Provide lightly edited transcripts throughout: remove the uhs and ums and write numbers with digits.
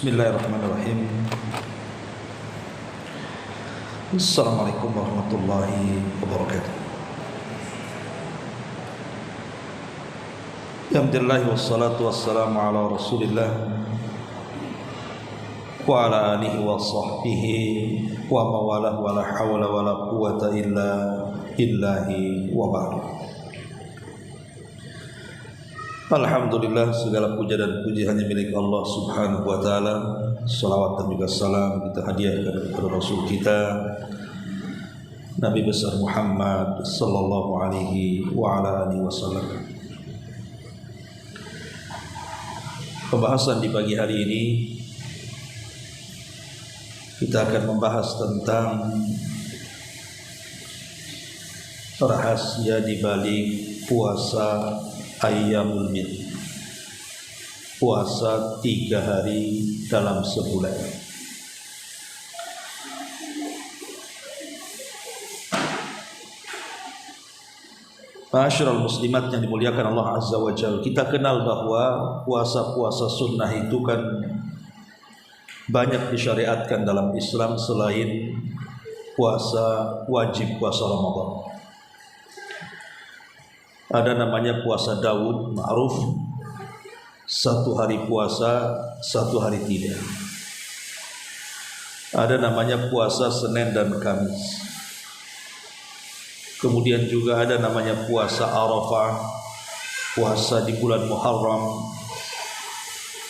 Bismillahirrahmanirrahim. Assalamualaikum warahmatullahi wabarakatuh. Alhamdulillah wassalatu wassalamu ala Rasulillah wa ala alihi wa sahbihi wa mawalah wa la hawla wa la quwwata illa billahi wa ba'd. Alhamdulillah, segala puja dan puji hanya milik Allah Subhanahu wa taala. Salawat dan juga salam kita hadiahkan kepada Rasul kita Nabi besar Muhammad sallallahu alaihi wa ala alihi wasallam. Pembahasan di pagi hari ini kita akan membahas tentang rahasia di balik puasa Ayyamul Bid, puasa 3 hari dalam sebulan. Ma'asyiral muslimat yang dimuliakan Allah Azza wa Jalla, kita kenal bahwa puasa-puasa sunnah itu kan banyak disyariatkan dalam Islam selain puasa wajib, puasa Ramadan. Ada namanya puasa Daud, ma'ruf, 1 hari puasa, 1 hari tidak. Ada namanya puasa Senin dan Kamis. Kemudian juga ada namanya puasa Arafah, puasa di bulan Muharram,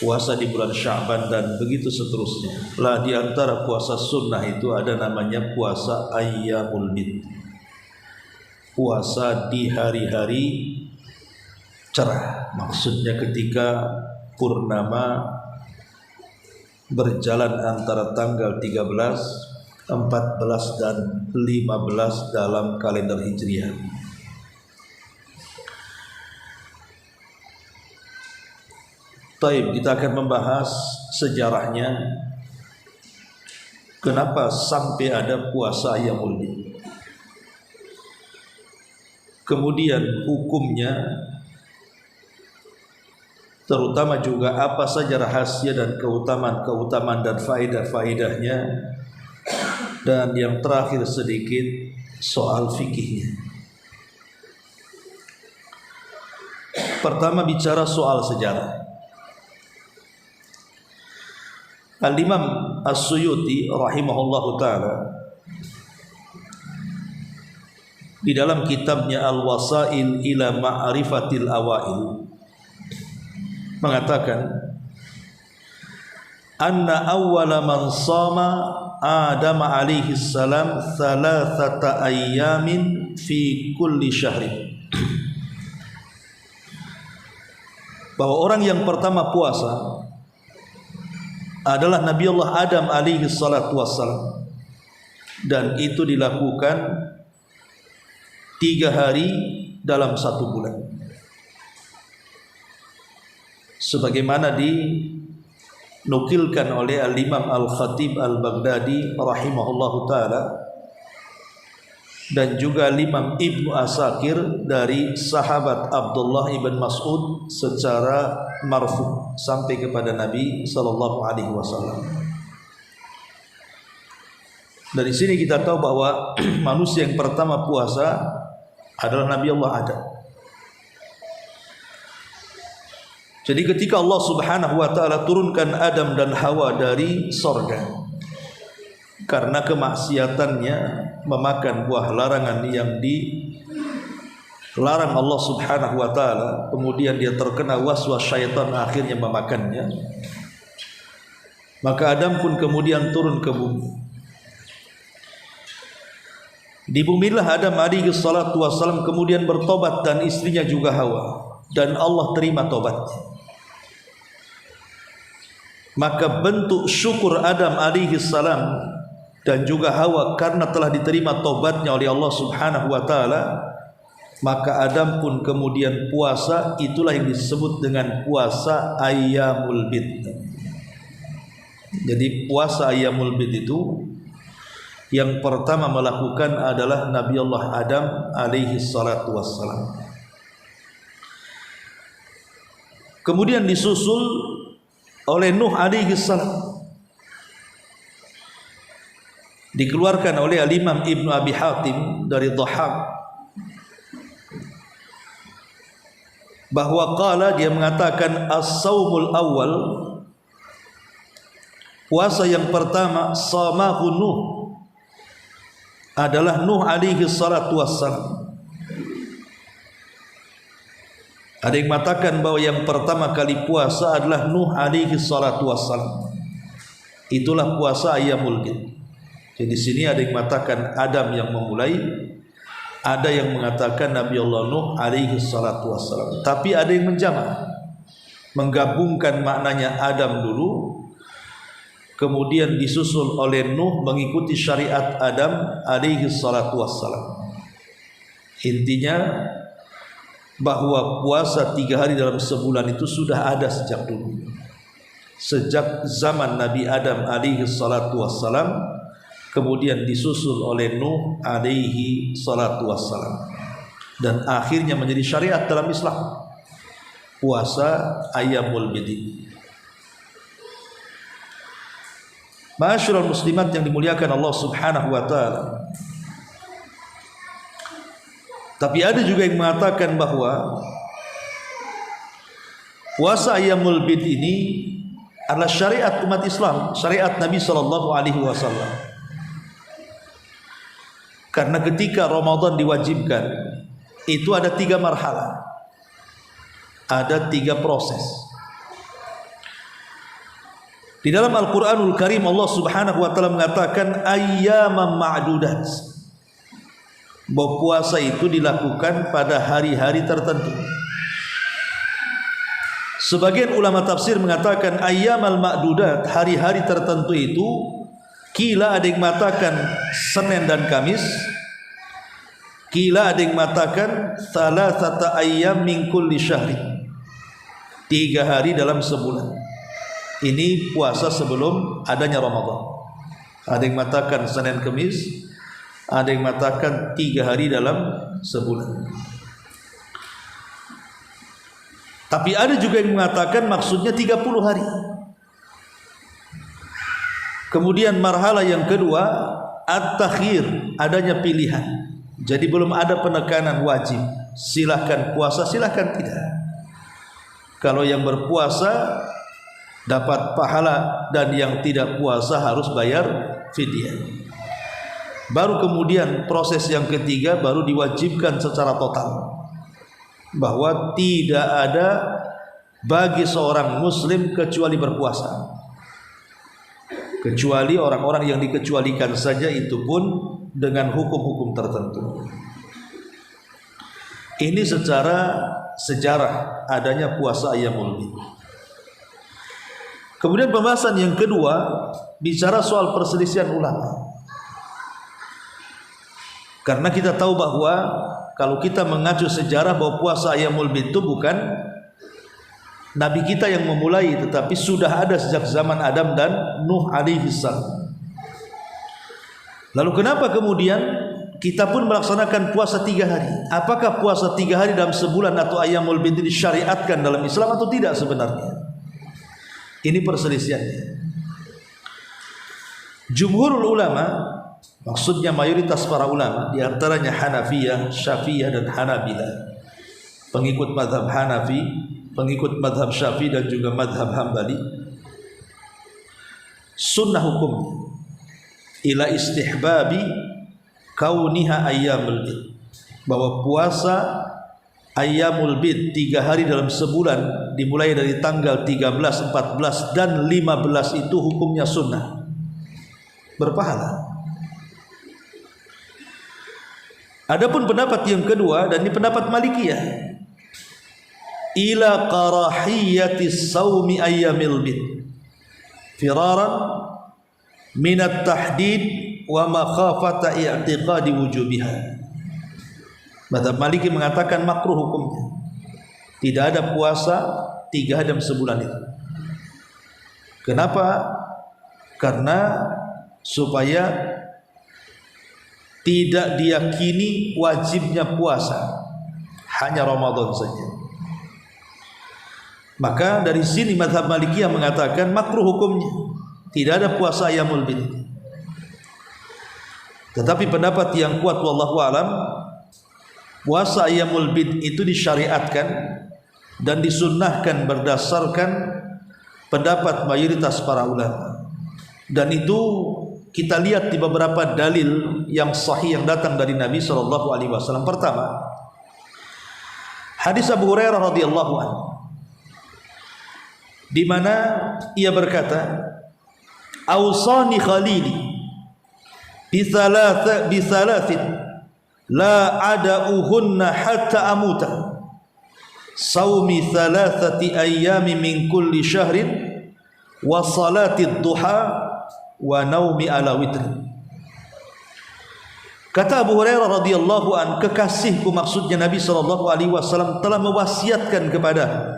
puasa di bulan Sya'ban, dan begitu seterusnya. Lah di antara puasa sunnah itu ada namanya puasa Ayyamul Bid, puasa di hari-hari cerah, maksudnya ketika purnama berjalan antara tanggal 13, 14 dan 15 dalam kalender Hijriah. Taib, kita akan membahas sejarahnya, kenapa sampai ada puasa Ayyamul Bid. Kemudian hukumnya, terutama juga apa saja rahasia dan keutamaan dan faedah-faedahnya, dan yang terakhir sedikit soal fikihnya. Pertama bicara soal sejarah. Al-Imam As-Suyuti rahimahullahu ta'ala di dalam kitabnya Al-Wasail ila Ma'rifatil Awail mengatakan, anna awwala man shama Adam alaihi salam 3 ayyamin fi kulli syahrin, bahwa orang yang pertama puasa adalah Nabi Allah Adam alaihi salatu wassalam, dan itu dilakukan 3 hari dalam 1 bulan, sebagaimana dinukilkan oleh Al-Imam Al-Khatib Al-Baghdadi rahimahullahu ta'ala, dan juga Imam Ibnu Asakir dari sahabat Abdullah ibn Mas'ud secara marfu sampai kepada Nabi sallallahu alaihi wasallam. Dari sini kita tahu bahwa manusia yang pertama puasa adalah Nabi Allah Adam. Jadi ketika Allah Subhanahu wa taala turunkan Adam dan Hawa dari sorga karena kemaksiatannya memakan buah larangan yang dilarang Allah Subhanahu wa taala, kemudian dia terkena waswas syaitan, akhirnya memakannya, maka Adam pun kemudian turun ke bumi. Di bumilah Adam alaihi salatu wassalam kemudian bertobat, dan istrinya juga Hawa, dan Allah terima tobatnya. Maka bentuk syukur Adam alaihi salam dan juga Hawa karena telah diterima tobatnya oleh Allah Subhanahu wa taala, maka Adam pun kemudian puasa. Itulah yang disebut dengan puasa Ayyamul Bid. Jadi puasa Ayyamul Bid itu yang pertama melakukan adalah Nabi Allah Adam alaihi salatu wassalam. Kemudian disusul oleh Nuh alaihi salam. Dikeluarkan oleh Al-Imam Ibnu Abi Hatim dari Dhahhak bahwa dia mengatakan as-saumul awal, puasa yang pertama, samahu Nuh, adalah Nuh alaihi salatu wassalam. Ada yang mengatakan bahwa yang pertama kali puasa adalah Nuh alaihi salatu wassalam. Itulah puasa Ayyamul Bid. Jadi di sini ada yang mengatakan Adam yang memulai, ada yang mengatakan Nabi Allah Nuh alaihi salatu wassalam. Tapi ada yang menjamak, menggabungkan maknanya Adam dulu, kemudian disusul oleh Nuh mengikuti syariat Adam alaihi salatu wassalam. Intinya bahwa puasa 3 hari dalam sebulan itu sudah ada sejak dulu, sejak zaman Nabi Adam alaihi salatu wassalam, kemudian disusul oleh Nuh alaihi salatu wassalam, dan akhirnya menjadi syariat dalam Islam, puasa Ayyamul Bid. Ma'asyiral muslimat yang dimuliakan Allah Subhanahu wa taala. Tapi ada juga yang mengatakan bahwa puasa Ayyamul Bid ini adalah syariat umat Islam, syariat Nabi sallallahu alaihi wasallam. Karena ketika Ramadan diwajibkan, itu ada 3 marhalah, ada 3 proses. Di dalam Al-Quranul Karim Allah Subhanahu wa ta'ala mengatakan ayyaman ma'dudat, bahwa puasa itu dilakukan pada hari-hari tertentu. Sebagian ulama tafsir mengatakan ayyamal ma'dudat, hari-hari tertentu itu kila ada yang mengatakan Senin dan Kamis, kila ada yang mengatakan thalathata ayyam min kulli syahri, 3 hari dalam sebulan. Ini puasa sebelum adanya Ramadan. Ada yang mengatakan Senin Kamis, ada yang mengatakan 3 hari dalam sebulan. Tapi ada juga yang mengatakan maksudnya 30 hari. Kemudian marhalah yang kedua at-takhir, adanya pilihan. Jadi belum ada penekanan wajib, silahkan puasa, silahkan tidak. Kalau yang berpuasa dapat pahala, dan yang tidak puasa harus bayar fidyah. Baru kemudian proses yang ketiga baru diwajibkan secara total, bahwa tidak ada bagi seorang muslim kecuali berpuasa, kecuali orang-orang yang dikecualikan saja, itu pun dengan hukum-hukum tertentu. Ini secara sejarah adanya puasa Ayyamul Bid. Kemudian pembahasan yang kedua bicara soal perselisihan ulama. Karena kita tahu bahwa kalau kita mengacu sejarah bahwa puasa Ayyamul Bid itu bukan Nabi kita yang memulai, tetapi sudah ada sejak zaman Adam dan Nuh alaihi salam. Lalu kenapa kemudian kita pun melaksanakan puasa 3 hari? Apakah puasa 3 hari dalam sebulan atau Ayyamul Bid disyariatkan dalam Islam atau tidak sebenarnya? Ini perselisihannya. Jumhurul ulama, maksudnya mayoritas para ulama, di antaranya Hanafiyah, Syafi'iyah dan Hanabilah, pengikut mazhab Hanafi, pengikut mazhab Syafi'i dan juga mazhab Hambali, sunnah hukum ila istihbabi kauniha Ayyamul Bid, bahwa puasa Ayyamul Bid 3 hari dalam sebulan dimulai dari tanggal 13, 14 dan 15 itu hukumnya sunnah, berpahala. Adapun pendapat yang kedua, dan ini pendapat Malikiyah, ila karahiyati saumi Ayyamil Bid firaran minat tahdid wa makhafata i'tiqadi wujubiha. Mazhab Maliki mengatakan makruh hukumnya, tidak ada puasa 3 hari dalam sebulan itu. Kenapa? Karena supaya tidak diyakini wajibnya puasa, hanya Ramadan saja. Maka dari sini mazhab Malikiyah mengatakan makruh hukumnya, tidak ada puasa Ayyamul Bid. Tetapi pendapat yang kuat wallahu alam, puasa ayyamul bid itu disyariatkan dan disunnahkan berdasarkan pendapat mayoritas para ulama. Dan itu kita lihat di beberapa dalil yang sahih yang datang dari Nabi SAW. Pertama, hadis Abu Hurairah radhiyallahu anhu, di mana ia berkata, "Awsani khalili bithalathin la ada'uhunna hatta amuta, saumi thalathati ayyami min kulli syahrin wa salatid duha wa naumi ala witri." Kata Abu Hurairah radhiyallahu an, kekasihku, maksudnya Nabi SAW, telah mewasiatkan kepada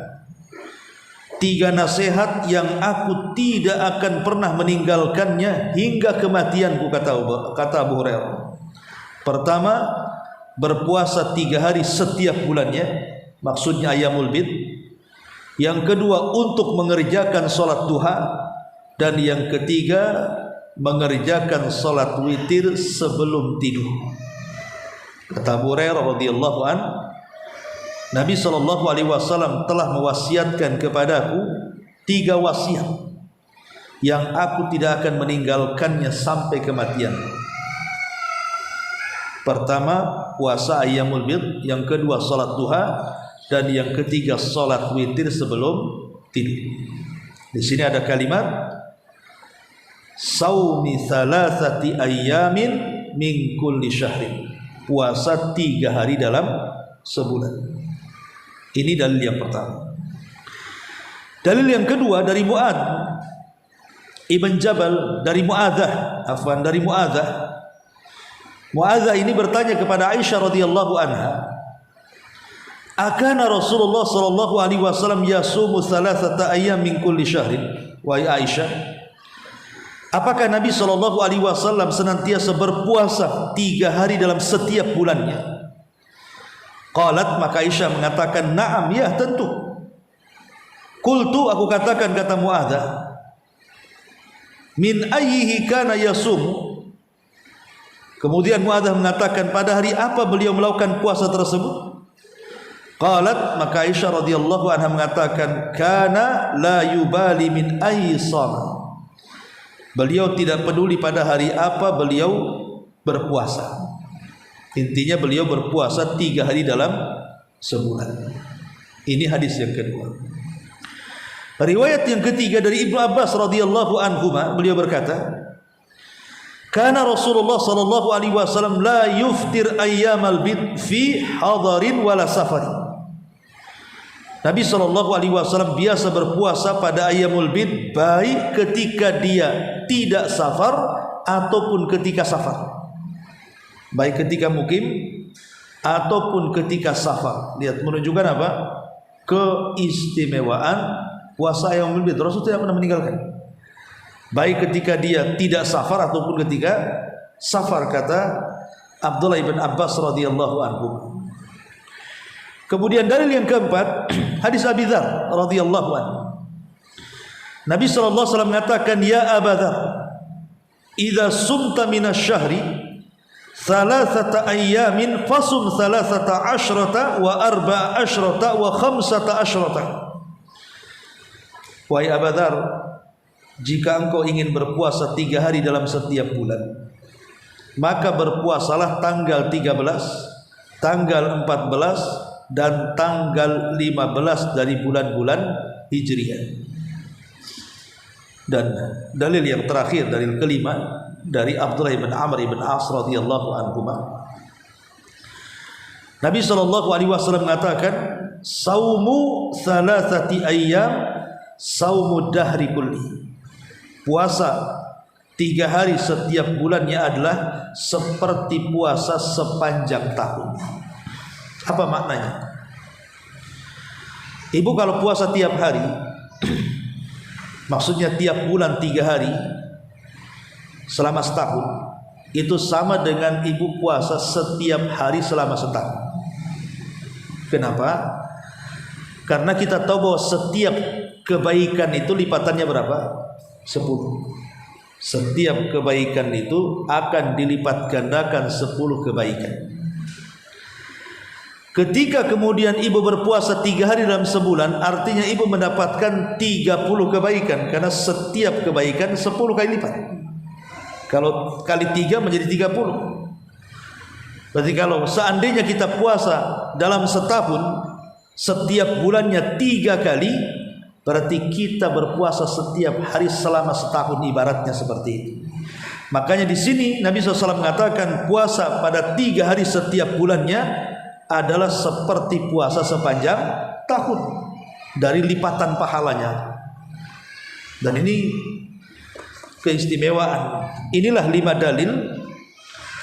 3 nasihat yang aku tidak akan pernah meninggalkannya hingga kematianku, kata Abu Hurairah. Pertama, berpuasa 3 hari setiap bulannya, maksudnya ayyamul bid. Yang kedua, untuk mengerjakan salat duha. Dan yang ketiga, mengerjakan salat witir sebelum tidur. Kata Abu Hurairah radhiyallahu an, Nabi SAW telah mewasiatkan kepadaku 3 wasiat yang aku tidak akan meninggalkannya sampai kematian. Pertama, puasa ayyamul bid, yang kedua salat duha, dan yang ketiga salat witir sebelum tidur. Di sini ada kalimat saumi thalathati ayyamin min kulli syahrin, puasa 3 hari dalam sebulan. Ini dalil yang pertama. Dalil yang kedua dari Mu'adz Ibn Jabal, dari Mu'adzah. Mu'adzah ini bertanya kepada Aisyah radhiyallahu anha, "Akana Rasulullah sallallahu alaihi wasallam yasumu thalathata ayyam min kulli syahrin?" Wahai Aisyah, apakah Nabi sallallahu alaihi wasallam senantiasa berpuasa 3 hari dalam setiap bulannya? Qalat, maka Aisyah mengatakan, "Na'am, ya tentu." Qultu, aku katakan, kata Mu'adzah, "Min ayyihi kana yasum?" Kemudian Mu'adzah mengatakan, pada hari apa beliau melakukan puasa tersebut? Qalat, maka Aisyah radhiyallahu anha mengatakan, "Kana la yubali min ayyi shama." Beliau tidak peduli pada hari apa beliau berpuasa. Intinya beliau berpuasa 3 hari dalam sebulan. Ini hadis yang kedua. Riwayat yang ketiga dari Ibnu Abbas radhiyallahu anhuma, beliau berkata, "Kana Rasulullah sallallahu alaihi wasallam la yuftir ayyamal bid fi hadarin wala safarin." Nabi sallallahu alaihi wasallam biasa berpuasa pada ayyamul bid, baik ketika dia tidak safar ataupun ketika safar. Baik ketika mukim ataupun ketika safar. Lihat, menunjukkan apa? Keistimewaan puasa ayyamul bid. Rasul tidak pernah meninggalkan, baik ketika dia tidak safar ataupun ketika safar, kata Abdullah ibn Abbas radhiyallahu anhu. Kemudian dalil yang keempat, hadis Abi Dzar radhiyallahu anhu. Nabi sallallahu alaihi wasallam mengatakan, "Ya Abu Dzar, idza sumta minasy-syahri thalathata ayyamin fasum thalathata asyrata wa arba'a asyrata wa khamsata asyrata." Wahai Abu Dzar, jika engkau ingin berpuasa 3 hari dalam setiap bulan, maka berpuasalah tanggal 13, tanggal 14, dan tanggal 15 dari bulan-bulan Hijriah. Dan dalil yang terakhir, dalil kelima, dari Abdullah bin Amr bin As radhiyallahu anhuma. Nabi sallallahu alaihi wasallam mengatakan, "Saumu thalathati ayyam saumu dahri kulli." Puasa 3 hari setiap bulannya adalah seperti puasa sepanjang tahun. Apa maknanya? Ibu kalau puasa tiap hari, maksudnya tiap bulan 3 hari selama setahun, itu sama dengan ibu puasa setiap hari selama setahun. Kenapa? Karena kita tahu bahwa setiap kebaikan itu lipatannya berapa? 10. Setiap kebaikan itu akan dilipat gandakan 10 kebaikan. Ketika kemudian ibu berpuasa 3 hari dalam sebulan, artinya ibu mendapatkan 30 kebaikan, karena setiap kebaikan 10 kali lipat. Kalau kali 3 menjadi 30. Berarti kalau seandainya kita puasa dalam setahun, setiap bulannya 3 kali, berarti kita berpuasa setiap hari selama setahun, ibaratnya seperti itu. Makanya di sini Nabi SAW mengatakan puasa pada 3 hari setiap bulannya adalah seperti puasa sepanjang tahun dari lipatan pahalanya. Dan ini keistimewaan. Inilah 5 dalil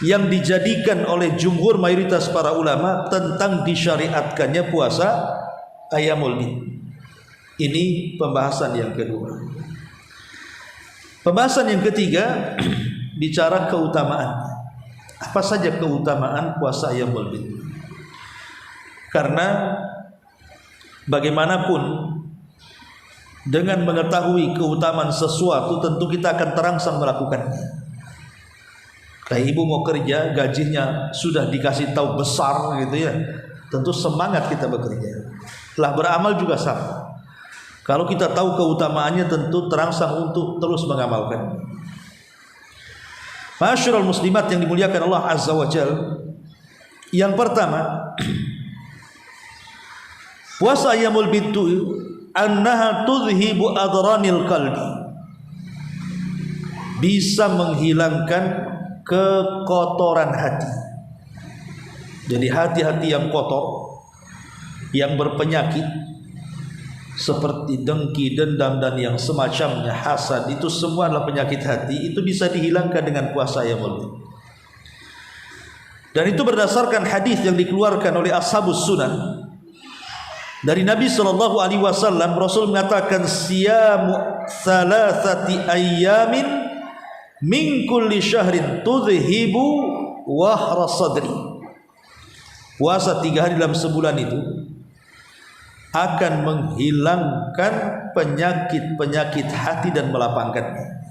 yang dijadikan oleh jumhur mayoritas para ulama tentang disyariatkannya puasa Ayyamul Bid. Ini pembahasan yang kedua. Pembahasan yang ketiga bicara keutamaan. Apa saja keutamaan puasa Ayyamul Bid? Karena bagaimanapun dengan mengetahui keutamaan sesuatu, tentu kita akan terangsang melakukannya. Kayak ibu mau kerja, gajinya sudah dikasih tahu besar gitu ya, tentu semangat kita bekerja. Telah beramal juga sama. Kalau kita tahu keutamaannya, tentu terangsang untuk terus mengamalkan. Ma'asyiral muslimat yang dimuliakan Allah Azza wa Jalla, yang pertama, puasa Ayyamul Bid annaha tudhibu adranil qalbi, bisa menghilangkan kekotoran hati. Jadi hati-hati yang kotor, yang berpenyakit seperti dengki, dendam dan yang semacamnya, hasad, itu semua adalah penyakit hati. Itu bisa dihilangkan dengan puasa Ayyamul Bid. Dan itu berdasarkan hadis yang dikeluarkan oleh Ashabus Sunan dari Nabi SAW. Rasul mengatakan siyamu thalathati ayyamin min kulli syahrin tudhibu wahra sadri. Puasa 3 hari dalam sebulan itu akan menghilangkan penyakit-penyakit hati dan melapangkannya.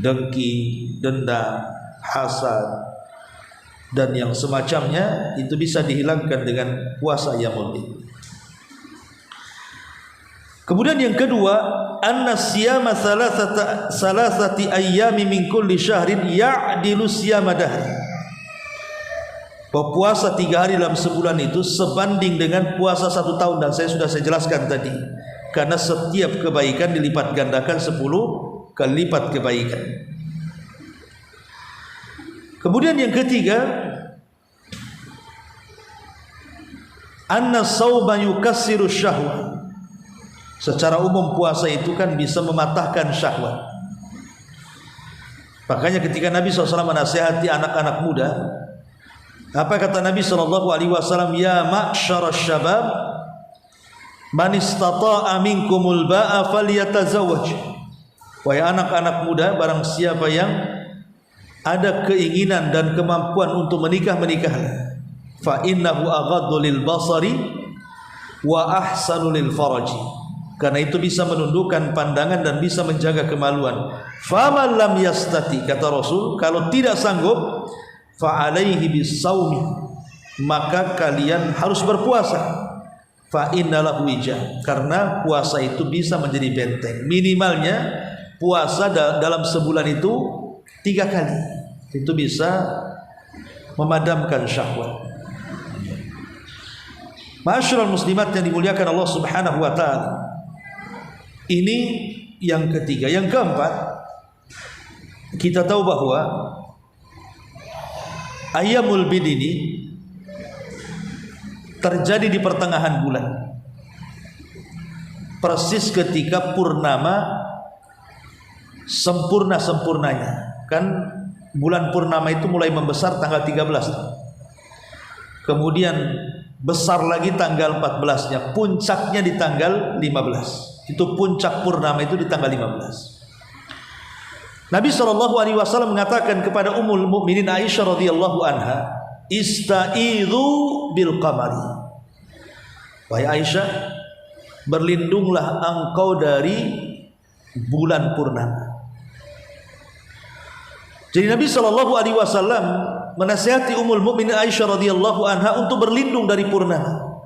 Dengki, dendam, hasad dan yang semacamnya itu bisa dihilangkan dengan puasa Ayyamul Bid. Kemudian yang kedua, anna siyama salasati ayyami min kulli syahrin ya'dilu siyama dahri. Puasa 3 hari dalam sebulan itu sebanding dengan puasa 1 tahun, dan saya jelaskan tadi. Karena setiap kebaikan dilipat gandakan 10 kali lipat kebaikan. Kemudian yang ketiga, anna sawma yukassiru syahwat. Secara umum puasa itu kan bisa mematahkan syahwat. Makanya ketika Nabi SAW menasihati anak-anak muda, apa kata Nabi SAW? Ya ma'syarasy syabab, man istata'a minkumul ba'a falyatazawwaj. Wahai anak-anak muda, barang siapa yang ada keinginan dan kemampuan untuk menikah, menikahlah. Fa innahu aghaddu lil basari wa ahsanu lil faraji. Karena itu bisa menundukkan pandangan dan bisa menjaga kemaluan. Faman lam yastati, kata Rasul, kalau tidak sanggup, fa alaihi bisawmi, maka kalian harus berpuasa. Fa innalahu wija, karena puasa itu bisa menjadi benteng. Minimalnya puasa dalam sebulan itu 3 kali. Itu bisa memadamkan syahwat. Ma'asyiral muslimat yang dimuliakan Allah Subhanahu wa taala. Ini yang ketiga. Yang keempat, kita tahu bahwa Ayyamul Bid ini terjadi di pertengahan bulan, persis ketika purnama sempurna-sempurnanya. Kan bulan purnama itu mulai membesar tanggal 13, kemudian besar lagi tanggal 14-nya, puncaknya di tanggal 15. Itu puncak purnama itu di tanggal 15. Nabi SAW mengatakan kepada Ummul Mukminin Aisyah radhiyallahu anha, ista'idhu bil qamari. Wahai Aisyah, berlindunglah engkau dari bulan purnama. Jadi Nabi SAW menasihati Ummul Mukminin Aisyah radhiyallahu anha untuk berlindung dari purnama.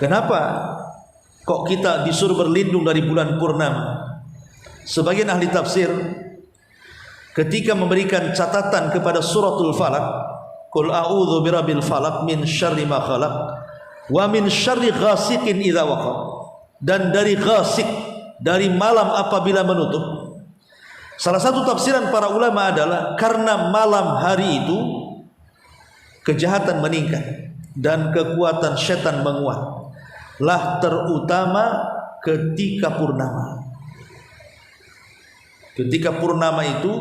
Kenapa kok kita disuruh berlindung dari bulan purnama? Sebagian ahli tafsir ketika memberikan catatan kepada suratul Falaq, qul a'udzu birabbil falaq min syarri ma khalaq wa min syarri ghasiqin idza waqab, dan dari ghasiq, dari malam apabila menutup. Salah satu tafsiran para ulama adalah karena malam hari itu kejahatan meningkat dan kekuatan setan menguat, lah terutama ketika purnama. Ketika purnama itu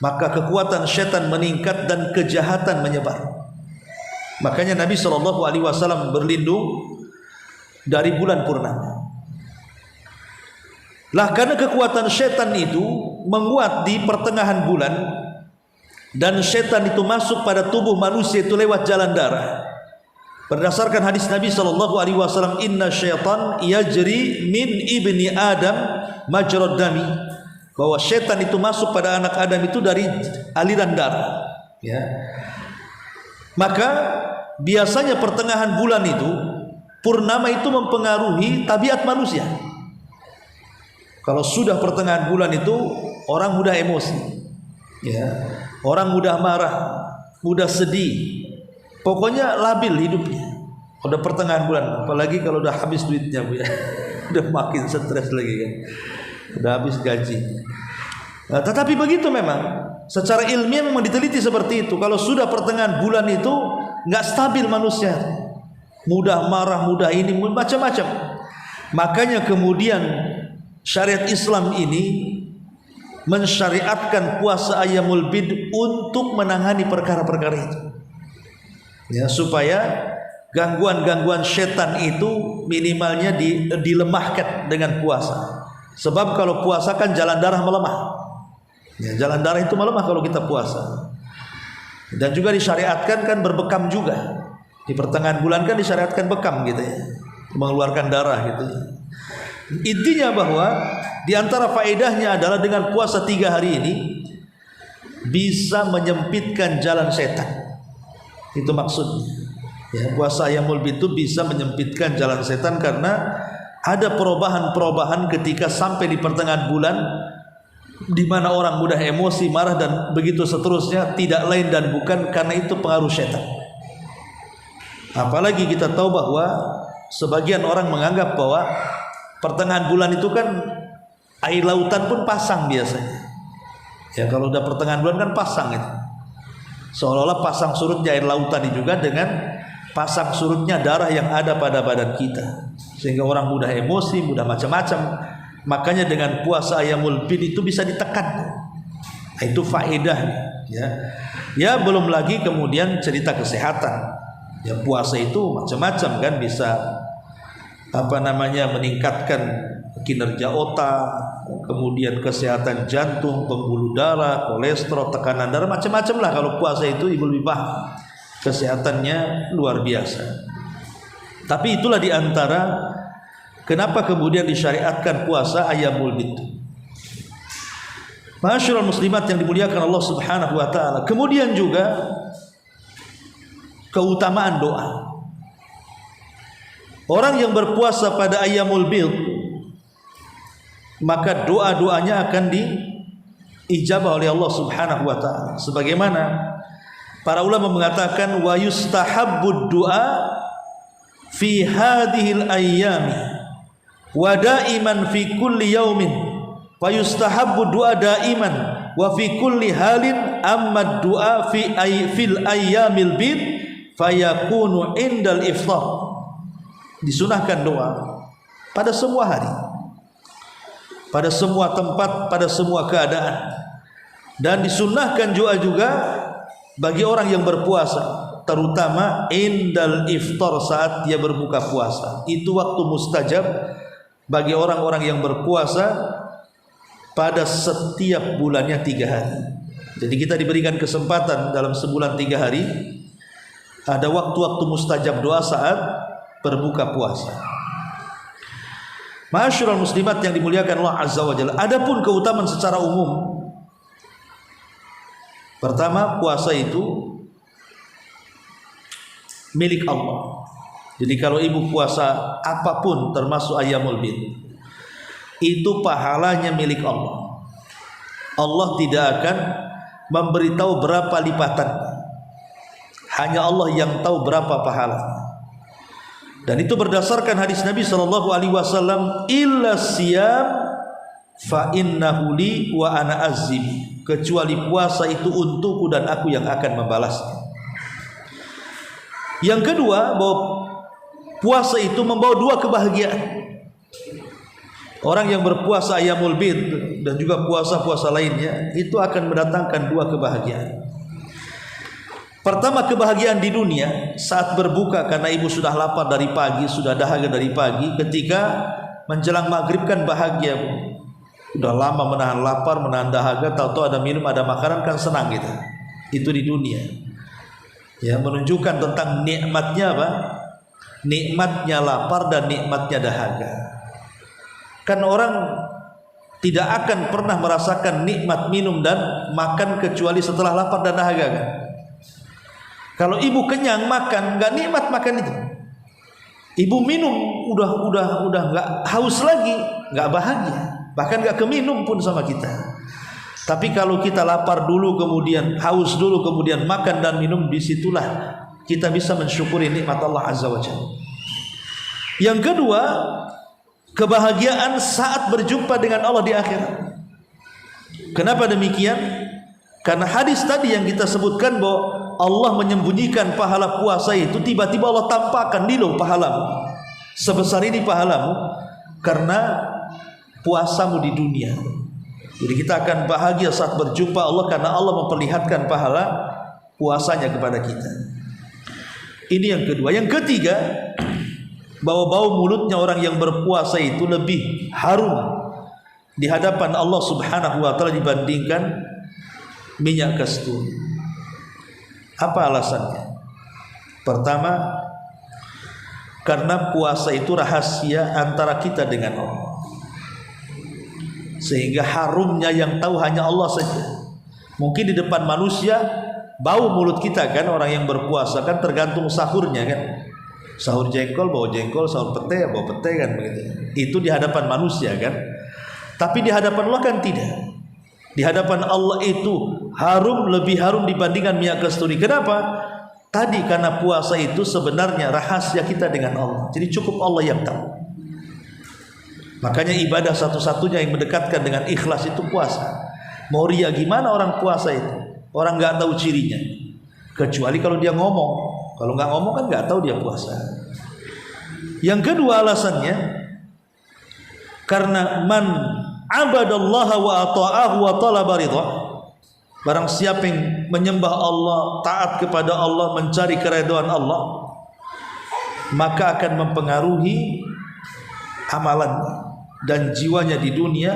maka kekuatan setan meningkat dan kejahatan menyebar. Makanya Nabi SAW berlindung dari bulan purnama. Lah karena kekuatan setan itu menguat di pertengahan bulan, dan setan itu masuk pada tubuh manusia itu lewat jalan darah. Berdasarkan hadis Nabi SAW, inna syaitan yajri min ibni Adam majrad dami, bahwa setan itu masuk pada anak Adam itu dari aliran darah. Ya. Maka biasanya pertengahan bulan itu purnama itu mempengaruhi tabiat manusia. Kalau sudah pertengahan bulan itu orang mudah emosi, ya, orang mudah marah, mudah sedih, pokoknya labil hidupnya. Udah pertengahan bulan, apalagi kalau udah habis duitnya, Bu, ya. Udah makin stres lagi kan, udah habis gaji. Nah, tetapi begitu memang, secara ilmiah memang diteliti seperti itu. Kalau sudah pertengahan bulan itu nggak stabil manusia, mudah marah, mudah ini, macam-macam. Makanya kemudian syariat Islam ini mensyariatkan puasa Ayyamul Bid untuk menangani perkara-perkara itu, ya, supaya gangguan-gangguan setan itu minimalnya dilemahkan dengan puasa. Sebab kalau puasa kan jalan darah melemah, ya, jalan darah itu melemah kalau kita puasa. Dan juga disyariatkan kan berbekam juga. Di pertengahan bulan kan disyariatkan bekam gitu ya, mengeluarkan darah gitu ya. Intinya bahwa di antara faedahnya adalah dengan puasa 3 hari ini bisa menyempitkan jalan setan. Itu maksudnya. Ya, puasa Ayyamul Bid itu bisa menyempitkan jalan setan karena ada perubahan-perubahan ketika sampai di pertengahan bulan di mana orang mudah emosi, marah dan begitu seterusnya, tidak lain dan bukan karena itu pengaruh setan. Apalagi kita tahu bahwa sebagian orang menganggap bahwa pertengahan bulan itu kan air lautan pun pasang biasanya. Ya, kalau udah pertengahan bulan kan pasang itu. Seolah-olah pasang surutnya air lautan ini juga dengan pasang surutnya darah yang ada pada badan kita. Sehingga orang mudah emosi, mudah macam-macam. Makanya dengan puasa Ayyamul Bid itu bisa ditekan. Nah, itu faedahnya, ya. Ya, belum lagi kemudian cerita kesehatan. Ya, puasa itu macam-macam kan, bisa meningkatkan kinerja otak, kemudian kesehatan jantung, pembuluh darah, kolesterol, tekanan darah, macam-macam lah. Kalau puasa itu ibu lebih paham, kesehatannya luar biasa. Tapi itulah diantara kenapa kemudian disyariatkan puasa Ayyamul Bid. Ma'asyiral muslimat yang dimuliakan Allah Subhanahu wa taala. Kemudian juga keutamaan doa. Orang yang berpuasa pada Ayyamul Bid, maka doa-doanya akan diijabah oleh Allah Subhanahu wa taala. Sebagaimana para ulama mengatakan, wa yustahabbud du'a fi hadhil ayyami wa daiman fi kulli yaumin, wa yustahabbu du'a daiman wa fi kulli halin, amma du'a fil ayyamil bid fayakunu indal iftar. Disunahkan doa pada semua hari, pada semua tempat, pada semua keadaan. Dan disunahkan juga bagi orang yang berpuasa, terutama indal iftar, saat dia berbuka puasa. Itu waktu mustajab bagi orang-orang yang berpuasa pada setiap bulannya 3 hari. Jadi kita diberikan kesempatan dalam sebulan 3 hari, ada waktu-waktu mustajab doa saat berbuka puasa. Ma'asyiral muslimat yang dimuliakan Allah Azza wa Jalla. Adapun keutamaan secara umum, Pertama, puasa itu milik Allah. Jadi kalau ibu puasa apapun termasuk Ayyamul Bid, itu pahalanya milik Allah. Allah tidak akan memberitahu berapa lipatan. Hanya Allah yang tahu berapa pahala. Dan itu berdasarkan hadis Nabi SAW, illa siyam fa innahu li wa ana azim. Kecuali puasa itu untukku dan aku yang akan membalasnya. Yang kedua, bahwa puasa itu membawa dua kebahagiaan. Orang yang berpuasa Ayyamul Bid dan juga puasa-puasa lainnya itu akan mendatangkan dua kebahagiaan. Pertama, kebahagiaan di dunia saat berbuka karena ibu sudah lapar dari pagi, sudah dahaga dari pagi. Ketika menjelang maghrib kan bahagia, Bu. Sudah lama menahan lapar, menahan dahaga, tahu-tahu ada minum, ada makanan, kan senang kita. Itu di dunia. Ya, menunjukkan tentang nikmatnya apa? Nikmatnya lapar dan nikmatnya dahaga. Kan orang tidak akan pernah merasakan nikmat minum dan makan kecuali setelah lapar dan dahaga, kan? Kalau ibu kenyang makan, nggak nikmat makan itu. Ibu minum udah nggak haus lagi, nggak bahagia, bahkan nggak keminum pun sama kita. Tapi kalau kita lapar dulu, kemudian haus dulu, kemudian makan dan minum, disitulah kita bisa mensyukuri nikmat Allah Azza wa Jalla. Yang kedua, kebahagiaan saat berjumpa dengan Allah di akhirat. Kenapa demikian? Karena hadis tadi yang kita sebutkan bahwa Allah menyembunyikan pahala puasa itu, tiba-tiba Allah tampakkan, nih loh pahalamu, sebesar ini pahalamu karena puasamu di dunia. Jadi kita akan bahagia saat berjumpa Allah karena Allah memperlihatkan pahala puasanya kepada kita. Ini yang kedua. Yang ketiga, bahwa bau mulutnya orang yang berpuasa itu lebih harum di hadapan Allah Subhanahu wa taala dibandingkan minyak kasturi. Apa alasannya? Pertama, karena puasa itu rahasia antara kita dengan Allah, sehingga harumnya yang tahu hanya Allah saja. Mungkin di depan manusia bau mulut kita, kan, orang yang berpuasa kan tergantung sahurnya, kan. Sahur jengkol bau jengkol, sahur pete bau pete, kan begitu. Itu di hadapan manusia, kan. Tapi di hadapan Allah kan tidak. Di hadapan Allah itu harum, lebih harum dibandingkan minyak kasturi. Kenapa? Tadi karena puasa itu sebenarnya rahasia kita dengan Allah. Jadi cukup Allah yang tahu. Makanya ibadah satu-satunya yang mendekatkan dengan ikhlas itu puasa. Mau ria gimana orang puasa itu? Orang nggak tahu cirinya. Kecuali kalau dia ngomong. Kalau nggak ngomong kan nggak tahu dia puasa. Yang kedua alasannya, karena man abadallaha wa ata'ahu wa talaba ridha. Barang siapa yang menyembah Allah, taat kepada Allah, mencari keridhaan Allah, maka akan mempengaruhi amalannya dan jiwanya di dunia,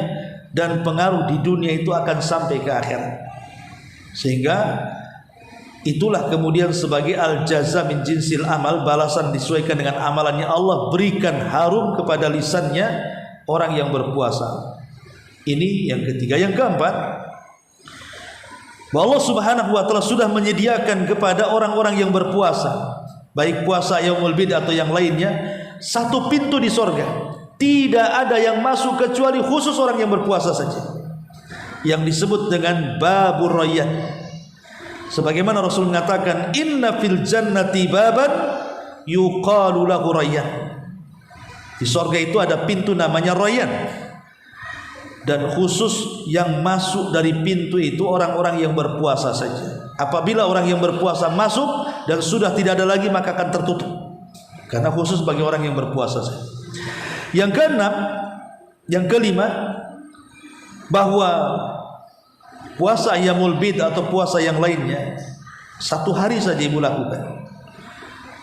dan pengaruh di dunia itu akan sampai ke akhirat. Sehingga itulah kemudian sebagai al-jaza min jinsil amal, balasan disesuaikan dengan amalannya, Allah berikan harum kepada lisannya orang yang berpuasa. Ini yang ketiga. Yang keempat, bahwa Allah Subhanahu wa taala sudah menyediakan kepada orang-orang yang berpuasa, baik puasa Yaumul Bid atau yang lainnya, satu pintu di sorga. Tidak ada yang masuk kecuali khusus orang yang berpuasa saja, yang disebut dengan Babur Rayyan. Sebagaimana Rasul mengatakan, inna fil jannati baban yuqalu lahu Rayyan. Di sorga itu ada pintu namanya Rayyan. Dan khusus yang masuk dari pintu itu orang-orang yang berpuasa saja. Apabila orang yang berpuasa masuk dan sudah tidak ada lagi, maka akan tertutup, karena khusus bagi orang yang berpuasa saja. Yang keenam, yang kelima, bahwa puasa Ayyamul Bid atau puasa yang lainnya, satu hari saja ibu lakukan,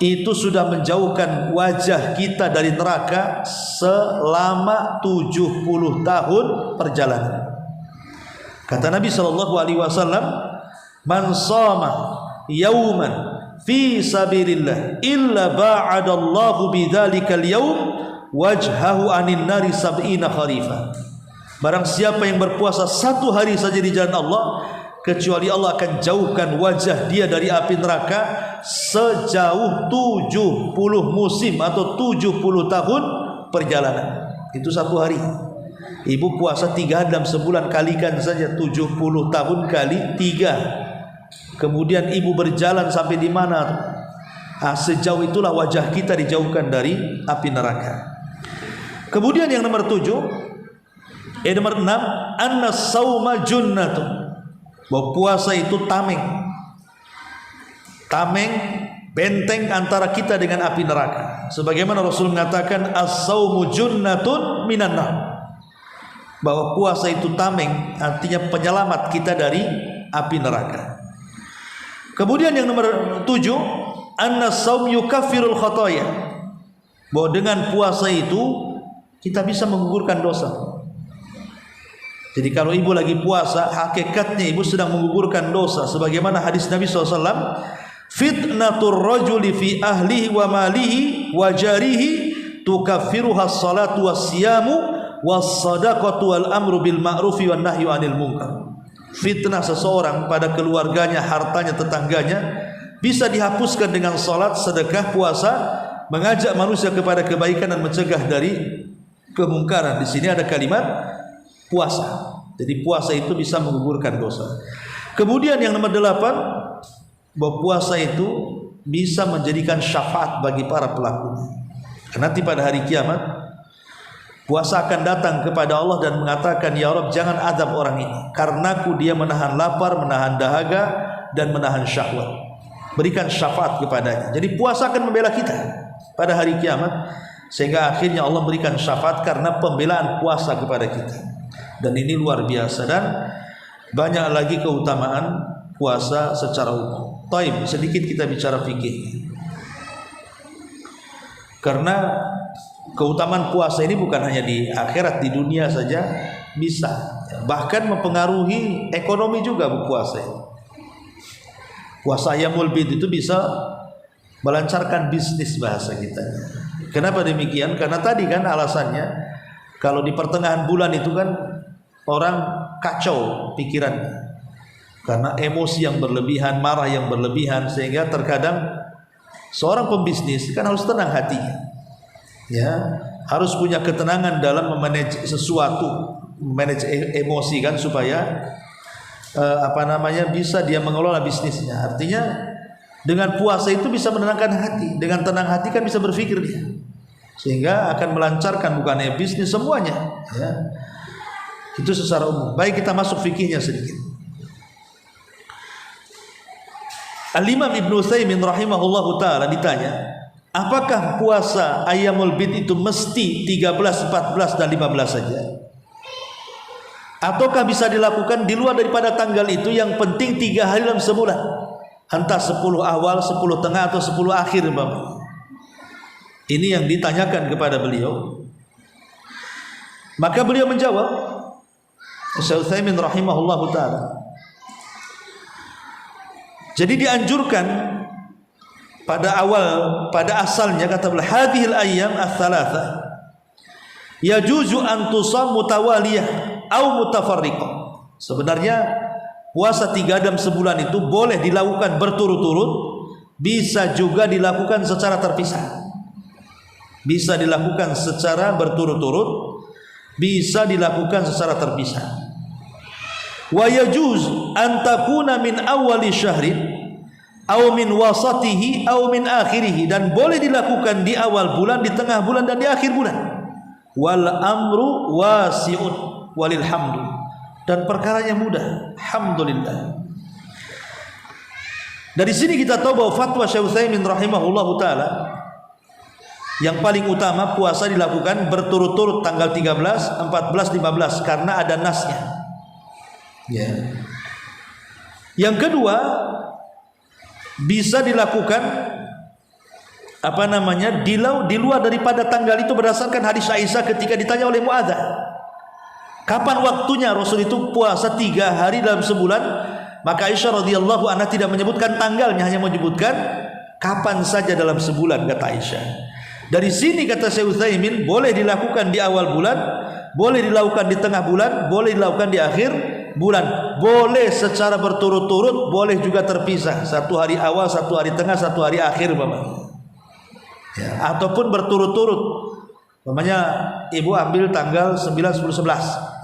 itu sudah menjauhkan wajah kita dari neraka selama 70 tahun perjalanan. Kata Nabi SAW, man shoma yauman fi sabilillah illa ba'adallahu bidzalikal yaum wajhahu anin nari sab'ina kharifa. Barang siapa yang berpuasa satu hari saja di jalan Allah, kecuali Allah akan jauhkan wajah dia dari api neraka sejauh 70 musim atau 70 tahun perjalanan. Itu satu hari. Ibu puasa 3 hari dalam sebulan, kalikan saja 70 tahun kali 3. Kemudian ibu berjalan sampai di mana? Sejauh itulah wajah kita dijauhkan dari api neraka. Kemudian yang nomor 7, nomor 6, anna sauma junnatun. Bahwa puasa itu tameng, benteng antara kita dengan api neraka. Sebagaimana Rasul mengatakan as-saumu junnatun minan nar. Bahwa puasa itu tameng, artinya penyelamat kita dari api neraka. Kemudian yang nomor 7, anna saum yukaffirul khotoya. Bahwa dengan puasa itu kita bisa menggugurkan dosa. Jadi kalau ibu lagi puasa, hakikatnya ibu sedang menggugurkan dosa. Sebagaimana hadis Nabi SAW, fitnatur rajuli fi ahlihi wa malihi wa jarihi tukaffiruha salatu was-siyamu was-sadaqatu wal amru bil ma'rufi wan nahyu 'anil munkar. Fitnah seseorang pada keluarganya, hartanya, tetangganya bisa dihapuskan dengan salat, sedekah, puasa, mengajak manusia kepada kebaikan dan mencegah dari kemungkaran. Di sini ada kalimat puasa. Jadi puasa itu bisa menggugurkan dosa. Kemudian yang nomor 8, bahwa puasa itu bisa menjadikan syafaat bagi para pelakunya. Karena nanti pada hari kiamat puasa akan datang kepada Allah dan mengatakan, ya Rabb, jangan azab orang ini, karenaku dia menahan lapar, menahan dahaga, dan menahan syahwat. Berikan syafaat kepadanya. Jadi puasa akan membela kita pada hari kiamat, sehingga akhirnya Allah berikan syafaat karena pembelaan puasa kepada kita. Dan ini luar biasa, dan banyak lagi keutamaan puasa secara umum. Taib, sedikit kita bicara fikih. Karena keutamaan puasa ini bukan hanya di akhirat, di dunia saja bisa. Bahkan mempengaruhi ekonomi juga puasa ini. Puasa Ayyamul Bid itu bisa melancarkan bisnis bahasa kita. Kenapa demikian? Karena tadi kan alasannya, kalau di pertengahan bulan itu kan orang kacau pikirannya karena emosi yang berlebihan, marah yang berlebihan, sehingga terkadang seorang pembisnis kan harus tenang hatinya, ya, harus punya ketenangan dalam memanage sesuatu, memanage emosi kan, supaya bisa dia mengelola bisnisnya. Artinya dengan puasa itu bisa menenangkan hati, dengan tenang hati kan bisa berpikir dia, sehingga akan melancarkan bukannya bisnis semuanya, ya. Itu secara umum. Baik, kita masuk fikihnya sedikit. Al-Imam Ibnu Utsaimin rahimahullahu ta'ala ditanya, apakah puasa Ayyamul Bid itu mesti 13, 14, dan 15 saja? Ataukah bisa dilakukan di luar daripada tanggal itu? Yang penting 3 hari dalam sebulan, entah 10 awal, 10 tengah, atau 10 akhir, Bapak. Ini yang ditanyakan kepada beliau. Maka beliau menjawab, Syekh Utsaimin rahimahullahu ta'ala, jadi dianjurkan pada asalnya, kata beliau, hadhil ayyam ats-tsalatsa yajuzu an tusam mutawaliyah au mutafarriqah. Sebenarnya puasa 3 dalam sebulan itu boleh dilakukan berturut-turut, bisa juga dilakukan secara terpisah. Bisa dilakukan secara berturut-turut, bisa dilakukan secara terpisah. Wa yajuz an takuna min awwali syahrin aw min wasatihi aw min akhirih, dan boleh dilakukan di awal bulan, di tengah bulan, dan di akhir bulan. Wal amru wasi'un walil hamdu, dan perkaranya mudah, alhamdulillah. Dari sini kita tahu bahwa fatwa Syekh Utsaimin rahimahullahu taala yang paling utama puasa dilakukan berturut-turut tanggal 13, 14, 15 karena ada nasnya. Ya. Yang kedua, bisa dilakukan di luar daripada tanggal itu berdasarkan hadis Aisyah ketika ditanya oleh Muadzah, kapan waktunya Rasul itu puasa 3 hari dalam sebulan? Maka Aisyah radhiyallahu anha tidak menyebutkan tanggalnya, hanya menyebutkan kapan saja dalam sebulan, kata Aisyah. Dari sini kata Syekh Utsaimin, boleh dilakukan di awal bulan, boleh dilakukan di tengah bulan, boleh dilakukan di akhir bulan. Boleh secara berturut-turut, boleh juga terpisah. Satu hari awal, satu hari tengah, satu hari akhir umpamanya. Ya, ataupun berturut-turut. Umpamanya ibu ambil tanggal 9, 10, 11.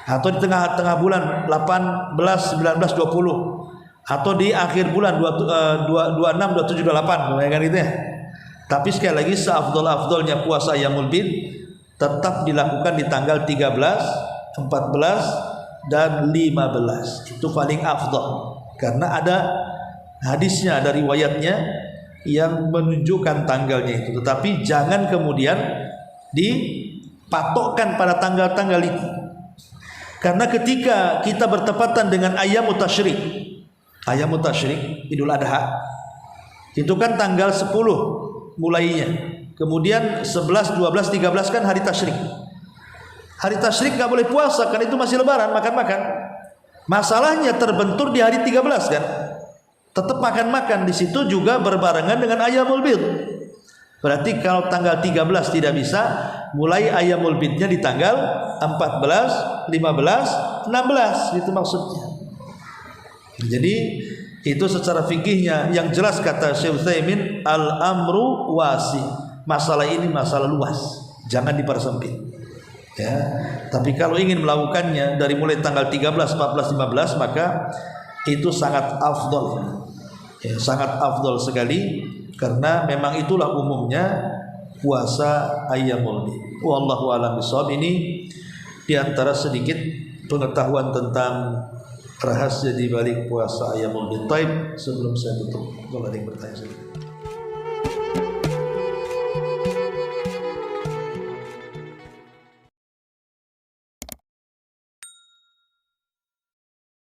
Atau di tengah-tengah bulan 18, 19, 20. Atau di akhir bulan 26, 27, 28, kan gitu ya. Tapi sekali lagi seafdol-afdolnya puasa Ayyamul Bid tetap dilakukan di tanggal 13, 14 dan 15. Itu paling afdol karena ada hadisnya, ada riwayatnya yang menunjukkan tanggalnya itu. Tetapi jangan kemudian dipatokkan pada tanggal-tanggal itu. Karena ketika kita bertepatan dengan Ayyamut Tasyrik, Ayyamut Tasyrik, Idul Adha, itu kan tanggal 10 mulainya. Kemudian 11, 12, 13 kan hari tasyrik. Hari tasyrik gak boleh puasa, kan itu masih lebaran, makan-makan. Masalahnya terbentur di hari 13 kan. Tetap makan-makan, di situ juga berbarengan dengan Ayyamul Bid. Berarti kalau tanggal 13 tidak bisa, mulai Ayyamul Bidnya di tanggal 14, 15, 16, itu maksudnya. Jadi itu secara fikihnya yang jelas kata Syekh Utsaimin, al-amru wasi. Masalah ini masalah luas, jangan dipersempit. Ya. Tapi kalau ingin melakukannya dari mulai tanggal 13, 14, 15 maka itu sangat afdol. Ya, sangat afdol sekali karena memang itulah umumnya puasa Ayyamul Bid. Wallahu a'lam bishawab. Ini di antara sedikit pengetahuan tentang rahasia di balik puasa Ayyamul Bid. Sebelum saya tutup, kalau ada yang bertanya.